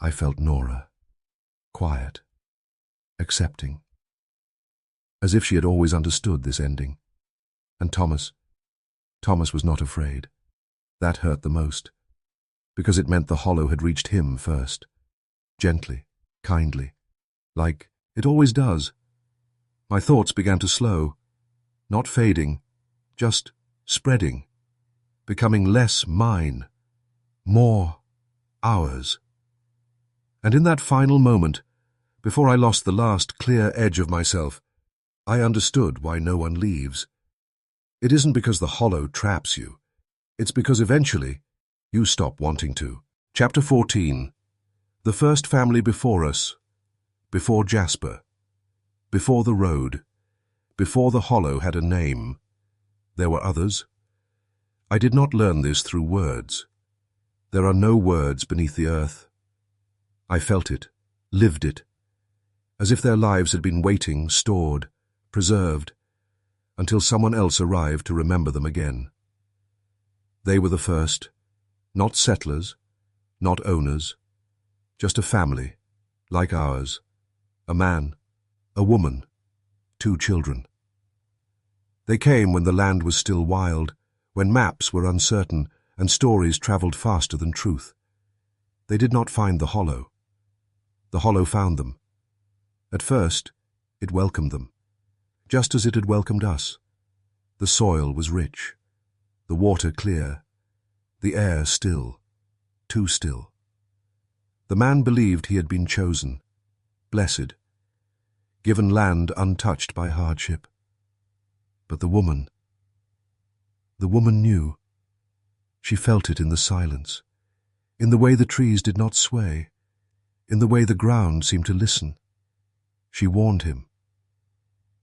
I felt Nora, quiet, accepting, as if she had always understood this ending. And Thomas was not afraid. That hurt the most, because it meant the hollow had reached him first, gently, kindly, like it always does. My thoughts began to slow, not fading, just spreading, becoming less mine, more ours. And in that final moment, before I lost the last clear edge of myself, I understood why no one leaves. It isn't because the hollow traps you. It's because eventually you stop wanting to. Chapter 14. The first family before us, before Jasper, before the road, before the hollow had a name. There were others. I did not learn this through words. There are no words beneath the earth. I felt it, lived it, as if their lives had been waiting, stored, preserved, until someone else arrived to remember them again. They were the first, not settlers, Not owners, just a family, like ours. A man, a woman, 2 children. They came when the land was still wild, when maps were uncertain and stories travelled faster than truth. They did not find the hollow. The hollow found them. At first, it welcomed them, just as it had welcomed us. The soil was rich, the water clear, the air still, too still. The man believed he had been chosen, blessed, given land untouched by hardship. But the woman knew. She felt it in the silence, in the way the trees did not sway, in the way the ground seemed to listen. She warned him.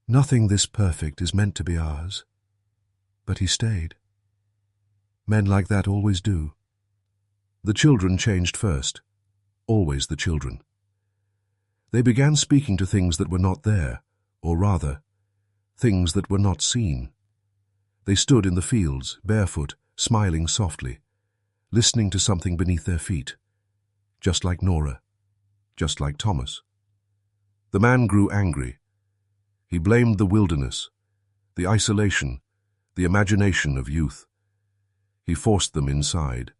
Nothing this perfect is meant to be ours. But he stayed. Men like that always do. The children changed first, always the children. They began speaking to things that were not there, or rather, things that were not seen. They stood in the fields, barefoot, smiling softly, listening to something beneath their feet, just like Nora, just like Thomas. The man grew angry. He blamed the wilderness, the isolation, the imagination of youth. He forced them inside,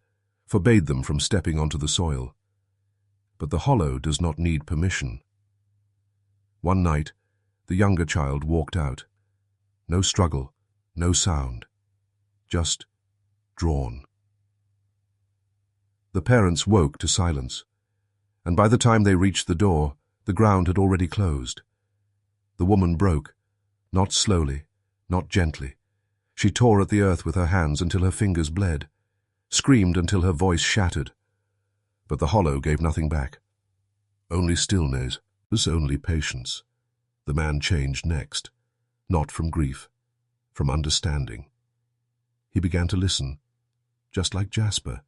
forbade them from stepping onto the soil. But the hollow does not need permission. One night, the younger child walked out. No struggle, no sound, just drawn. The parents woke to silence, and by the time they reached the door, the ground had already closed. The woman broke, not slowly, not gently. She tore at the earth with her hands until her fingers bled, screamed until her voice shattered. But the hollow gave nothing back. Only stillness, only patience. The man changed next, not from grief, from understanding. He began to listen, just like Jasper.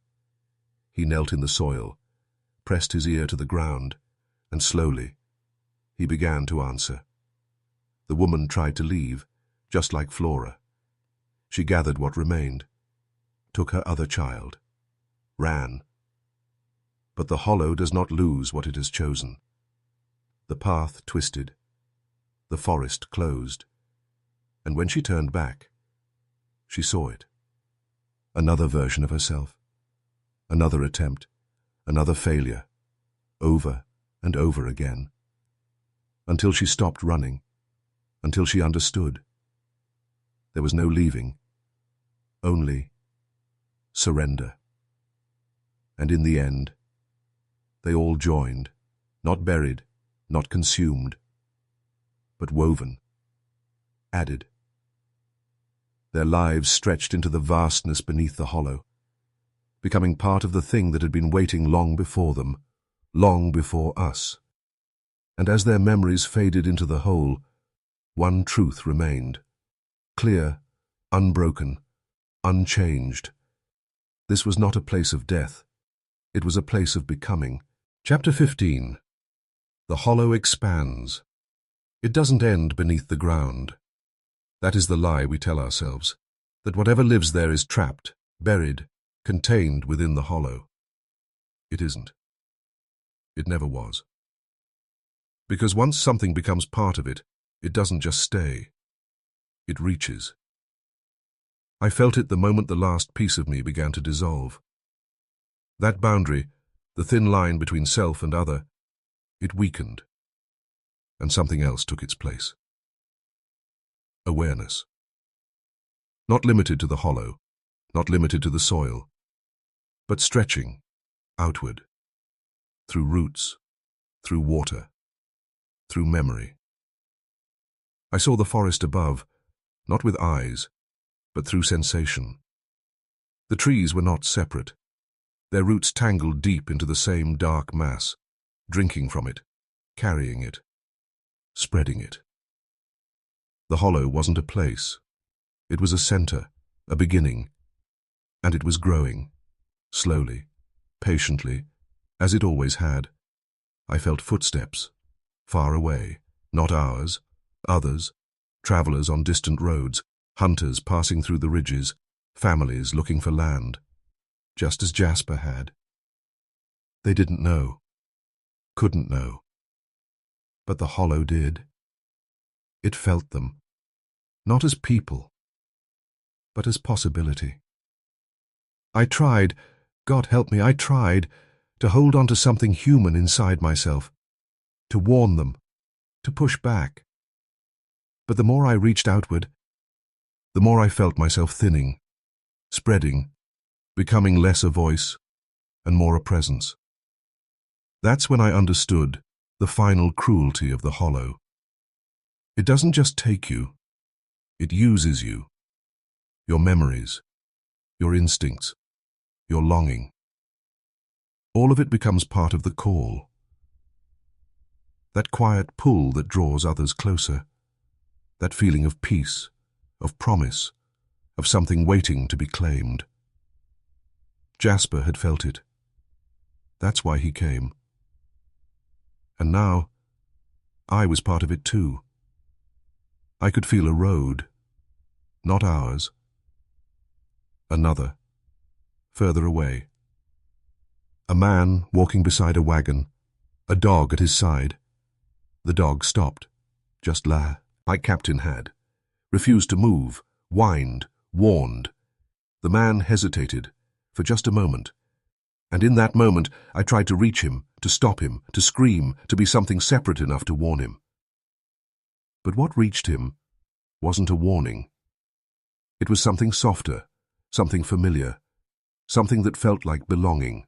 He knelt in the soil, pressed his ear to the ground, and slowly, he began to answer. The woman tried to leave, just like Flora. She gathered what remained, took her other child, ran. But the hollow does not lose what it has chosen. The path twisted, the forest closed, and when she turned back, she saw it. Another version of herself, another attempt, another failure, over and over again, until she stopped running, until she understood. There was no leaving, only surrender. And in the end, they all joined, not buried, not consumed, but woven, added. Their lives stretched into the vastness beneath the hollow, becoming part of the thing that had been waiting long before them, long before us. And as their memories faded into the whole, one truth remained, clear, unbroken, unchanged. This was not a place of death. It was a place of becoming. Chapter 15. The hollow expands. It doesn't end beneath the ground. That is the lie we tell ourselves, that whatever lives there is trapped, buried, contained within the hollow. It isn't. It never was. Because once something becomes part of it, it doesn't just stay. It reaches. I felt it the moment the last piece of me began to dissolve. That boundary, the thin line between self and other, it weakened, and something else took its place. Awareness. Not limited to the hollow, not limited to the soil, but stretching outward, through roots, through water, through memory. I saw the forest above, not with eyes, but through sensation. The trees were not separate. Their roots tangled deep into the same dark mass, drinking from it, carrying it, spreading it. The hollow wasn't a place. It was a center, a beginning, and it was growing, slowly, patiently, as it always had. I felt footsteps, far away, not ours, others, travelers on distant roads, hunters passing through the ridges, families looking for land, just as Jasper had. They didn't know, couldn't know. But the hollow did. It felt them, not as people, but as possibility. I tried, God help me, I tried to hold on to something human inside myself, to warn them, to push back. But the more I reached outward, the more I felt myself thinning, spreading, becoming less a voice and more a presence. That's when I understood the final cruelty of the hollow. It doesn't just take you, it uses you, your memories, your instincts, your longing. All of it becomes part of the call. That quiet pull that draws others closer. That feeling of peace, of promise, of something waiting to be claimed. Jasper had felt it. That's why he came. And now, I was part of it too. I could feel a road, not ours. Another, further away. A man walking beside a wagon, a dog at his side. The dog stopped, just like Captain had, refused to move, whined, warned. The man hesitated, for just a moment. And in that moment, I tried to reach him, to stop him, to scream, to be something separate enough to warn him. But what reached him wasn't a warning. It was something softer, something familiar, something that felt like belonging,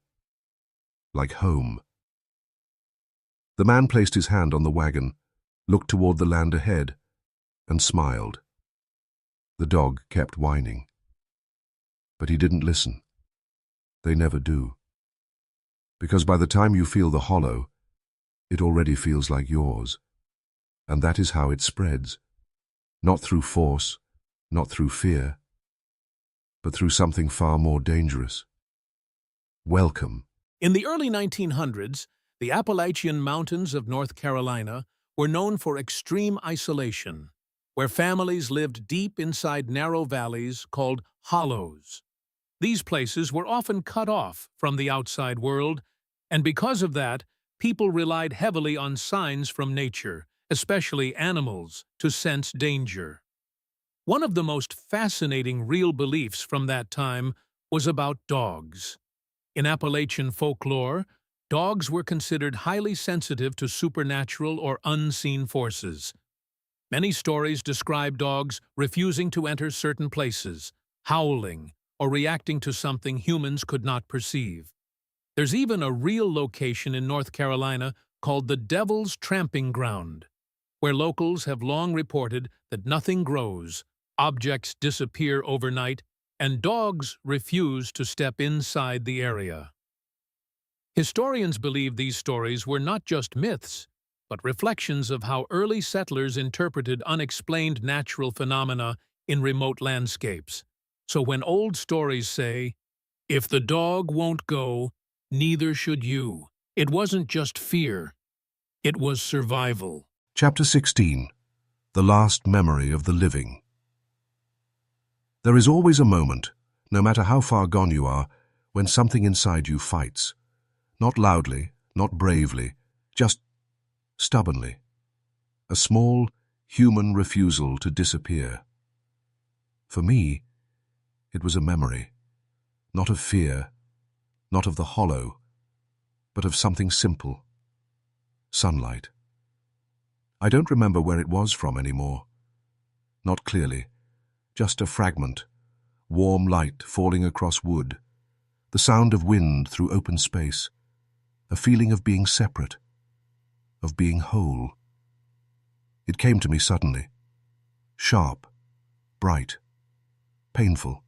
like home. The man placed his hand on the wagon, looked toward the land ahead, and smiled. The dog kept whining. But he didn't listen. They never do. Because by the time you feel the hollow, it already feels like yours. And that is how it spreads. Not through force, not through fear, but through something far more dangerous. Welcome. In the early 1900s, the Appalachian Mountains of North Carolina were known for extreme isolation, where families lived deep inside narrow valleys called hollows. These places were often cut off from the outside world, and because of that, people relied heavily on signs from nature, especially animals, to sense danger. One of the most fascinating real beliefs from that time was about dogs. In Appalachian folklore, dogs were considered highly sensitive to supernatural or unseen forces. Many stories describe dogs refusing to enter certain places, howling, or reacting to something humans could not perceive. There's even a real location in North Carolina called the Devil's Tramping Ground, where locals have long reported that nothing grows, objects disappear overnight, and dogs refuse to step inside the area. Historians believe these stories were not just myths, but reflections of how early settlers interpreted unexplained natural phenomena in remote landscapes. So when old stories say, "If the dog won't go, neither should you," it wasn't just fear, it was survival. Chapter 16. The Last Memory of the Living. There is always a moment, no matter how far gone you are, when something inside you fights. Not loudly, not bravely, just stubbornly. A small, human refusal to disappear. For me, it was a memory, not of fear, not of the hollow, but of something simple. Sunlight. I don't remember where it was from anymore. Not clearly, just a fragment, warm light falling across wood, the sound of wind through open space, a feeling of being separate, of being whole. It came to me suddenly, sharp, bright, painful,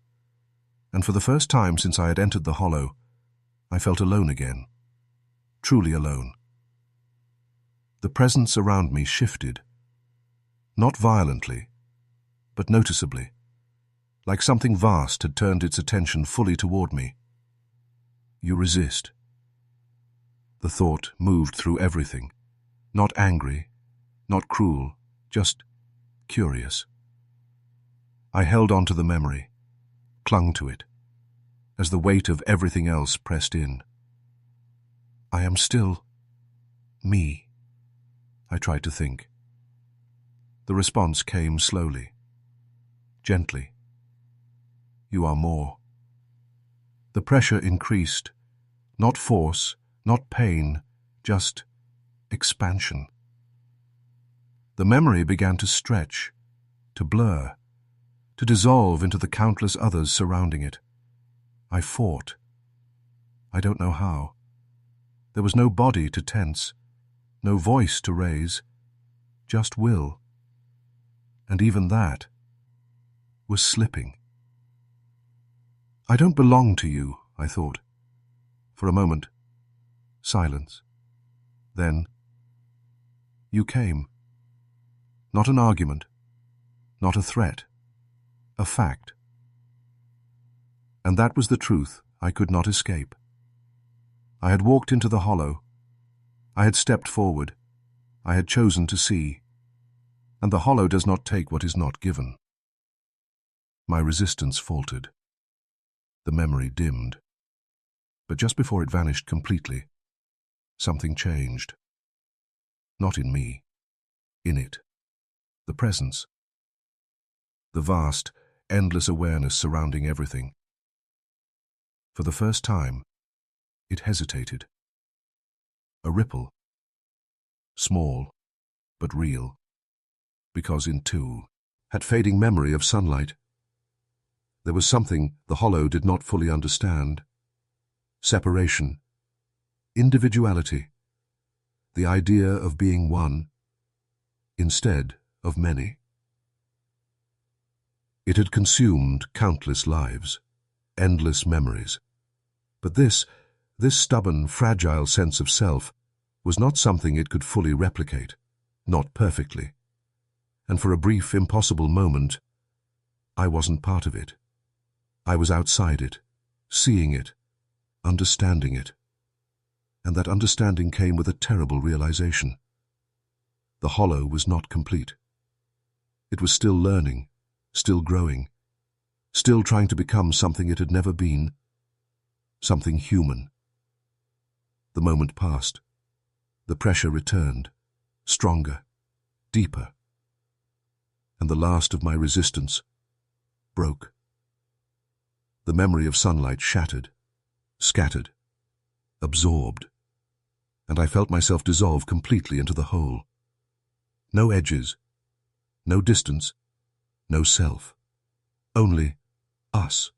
and for the first time since I had entered the hollow, I felt alone again, truly alone. The presence around me shifted, not violently, but noticeably, like something vast had turned its attention fully toward me. You resist. The thought moved through everything, not angry, not cruel, just curious. I held on to the memory, clung to it, as the weight of everything else pressed in. I am still me, I tried to think. The response came slowly, gently. You are more. The pressure increased, not force, not pain, just expansion. The memory began to stretch, to blur, to dissolve into the countless others surrounding it. I fought. I don't know how. There was no body to tense, no voice to raise, just will. And even that was slipping. I don't belong to you, I thought. For a moment, silence. Then, you came. Not an argument, not a threat, a fact. And that was the truth I could not escape. I had walked into the hollow. I had stepped forward. I had chosen to see. And the hollow does not take what is not given. My resistance faltered. The memory dimmed. But just before it vanished completely, something changed. Not in me, in it. The presence. The vast, endless awareness surrounding everything. For the first time, it hesitated. A ripple. Small, but real. Because in two, had fading memory of sunlight. There was something the hollow did not fully understand. Separation. Individuality. The idea of being one, instead of many. It had consumed countless lives, endless memories. But this stubborn, fragile sense of self was not something it could fully replicate, not perfectly. And for a brief, impossible moment, I wasn't part of it. I was outside it, seeing it, understanding it. And that understanding came with a terrible realization. The hollow was not complete. It was still learning, still growing, still trying to become something it had never been, something human. The moment passed. The pressure returned, stronger, deeper. And the last of my resistance broke. The memory of sunlight shattered, scattered, absorbed, and I felt myself dissolve completely into the whole. No edges, no distance, no self, only us.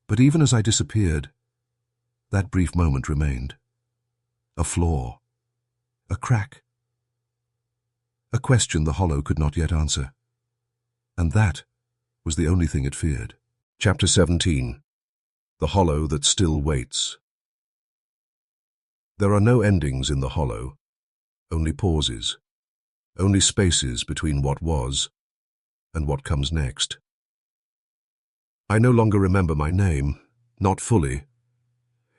But even as I disappeared, that brief moment remained. A flaw, a crack, a question the hollow could not yet answer. And that was the only thing it feared. Chapter 17. The Hollow That Still Waits. There are no endings in the hollow, only pauses, only spaces between what was and what comes next. I no longer remember my name, not fully.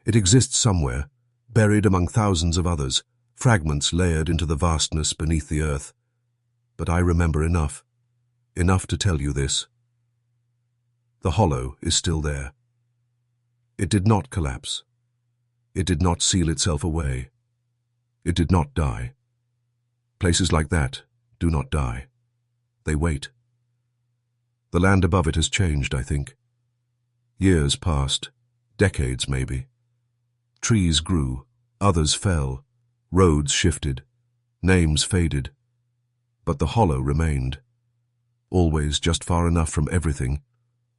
It exists somewhere, buried among thousands of others, fragments layered into the vastness beneath the earth. But I remember enough to tell you this. The hollow is still there. It did not collapse. It did not seal itself away. It did not die. Places like that do not die. They wait. The land above it has changed, I think. Years passed, decades maybe. Trees grew, others fell, roads shifted, names faded. But the hollow remained. Always just far enough from everything,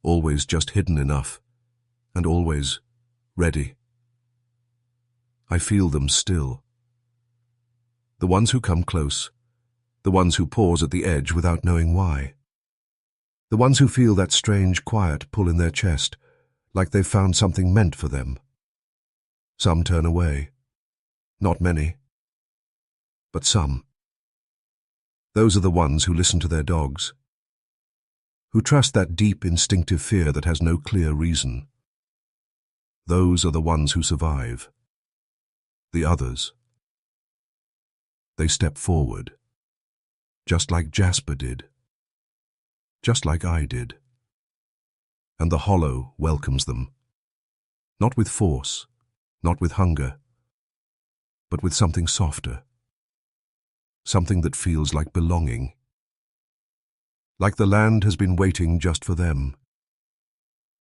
always just hidden enough, and always ready. I feel them still. The ones who come close, the ones who pause at the edge without knowing why. The ones who feel that strange quiet pull in their chest, like they've found something meant for them. Some turn away. Not many. But some. Those are the ones who listen to their dogs, who trust that deep instinctive fear that has no clear reason. Those are the ones who survive. The others. They step forward, just like Jasper did, just like I did. And the hollow welcomes them, not with force, not with hunger, but with something softer. Something that feels like belonging. Like the land has been waiting just for them.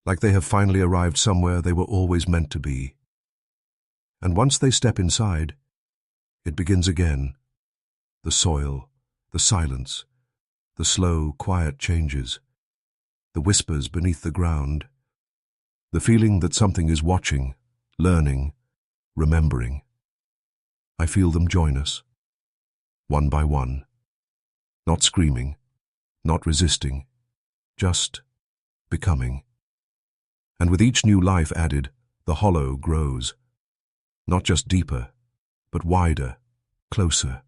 Like they have finally arrived somewhere they were always meant to be. And once they step inside, it begins again. The soil, the silence, the slow, quiet changes, the whispers beneath the ground, the feeling that something is watching, learning, remembering. I feel them join us, one by one, not screaming, not resisting, just becoming. And with each new life added, the hollow grows, not just deeper, but wider, closer,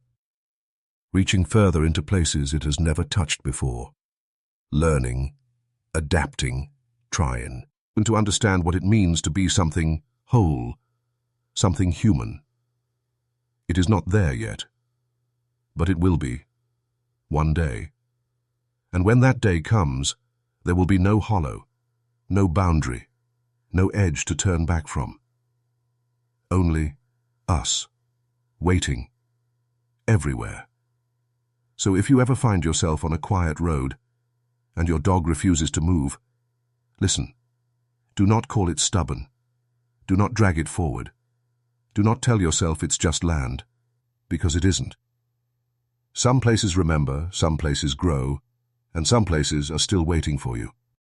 reaching further into places it has never touched before, learning, adapting, trying, and to understand what it means to be something whole, something human. It is not there yet, but it will be, one day. And when that day comes, there will be no hollow, no boundary, no edge to turn back from. Only us, waiting, everywhere. So if you ever find yourself on a quiet road, and your dog refuses to move, listen. Do not call it stubborn. Do not drag it forward. Do not tell yourself it's just land, because it isn't. Some places remember, some places grow, and some places are still waiting for you.